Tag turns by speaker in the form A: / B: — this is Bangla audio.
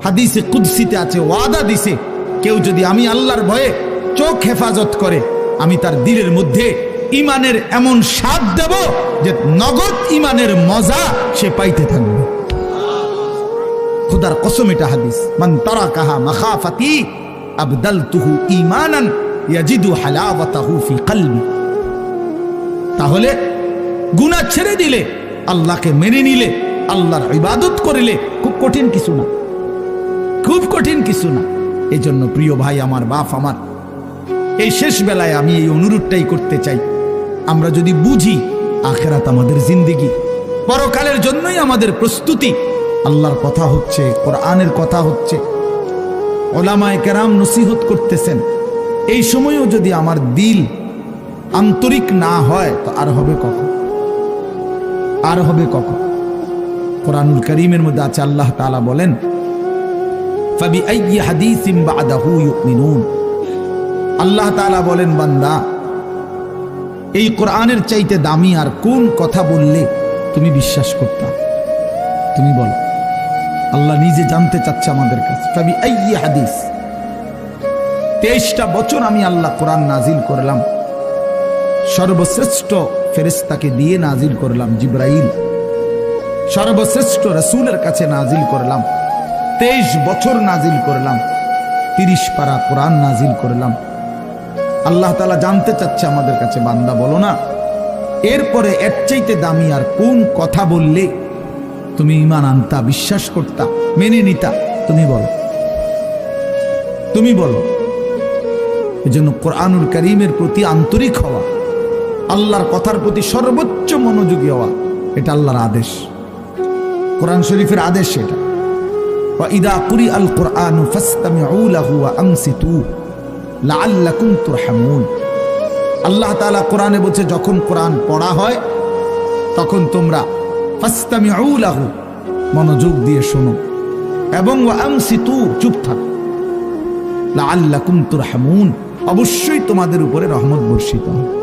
A: হাদিসে কুদসিতে আছে, ওয়াদা দিছে, কেউ যদি আমি আল্লাহর ভয়ে চোখ হেফাজত করে আমি তার দিলের মধ্যে ইমানের এমন স্বাদ দেব যে নগদ ইমানের মজা সে পাইতে থাকবে। খুদার কসম এটা হাদিস। মান তারাকাহা মাখাফাতি আবদালতুহু ঈমানান ইয়াজিদু হালাওয়াতাহু ফি কলবি। তাহলে গুনাহ ছেড়ে দিলে, আল্লাহকে মেনে নিলে, আল্লাহর ইবাদত করিলে খুব কঠিন কিছু না, খুব কঠিন কিছু না। এই জন্য প্রিয় ভাই আমার, বাপ আমার, এই শেষ বেলায় আমি এই অনুরোধটাই করতে চাই, আমরা যদি বুঝি আখিরাত আমাদের জিন্দেগি, পরকালের জন্যই আমাদের প্রস্তুতি, আল্লাহর কথা হচ্ছে, কোরআনের কথা হচ্ছে, ওলামায়ে কেরাম নসিহত করতেছেন, এই সময়ও যদি আমার দিল আন্তরিক না হয় তো আর হবে কখন, আর হবে কখন? কোরআনুল কারীমের মধ্যে আছে, আল্লাহ তাআলা বলেন ফাবিআইয়ি হাদিসিন বা'দাহু ইউমিনুন। আল্লাহ তাআলা বলেন, বান্দা এই কোরআনের চাইতে দামি আর কোন কথা বললে তুমি বিশ্বাস করতা? তুমি বলো। আল্লাহ নিজে জানতে চাচ্ছে আমাদের কাছে। ফাবিআইয়ি হাদিস, 23টা বছর আমি আল্লাহ কোরআন নাজিল করলাম, সর্বশ্রেষ্ঠ ফেরেশতাকে দিয়ে নাজিল করলাম, জিবরাইল, সর্বশ্রেষ্ঠ রাসূলের কাছে নাজিল করলাম, 23 বছর নাজিল করলাম, 30 পারা কোরআন নাজিল করলাম। আল্লাহ তাআলা জানতে চাচ্ছে আমাদের কাছে, বান্দা বলো না এরপরে এর চাইতে দামি আর কোন কথা বললে তুমি ঈমান আনতা, বিশ্বাস করতা, মেনে নিতা? তুমি বলো, তুমি বলো। এজন্য কোরআনুল কারীমের প্রতি আন্তরিক হওয়া, আল্লাহর কথার প্রতি সর্বোচ্চ মনোযোগী হওয়া, এটা আল্লাহর আদেশ, কোরআন শরীফের আদেশ এটা। ওয়া ইযা কুরিআল কুরআনু ফাসতামিউ লাহু ওয়া আনসিতু লাআল্লাকুম তুরহামুন। আল্লাহ তাআলা কোরআনে বলছে, যখন কোরআন পড়া হয় তখন তোমরা ফাসতামিউ লাহু, মনোযোগ দিয়ে শোনো, এবং ওয়া আনসিতু, চুপ থাকো, লাআল্লাকুম তুরহামুন, অবশ্যই তোমাদের উপরে রহমত বর্ষিত হবে।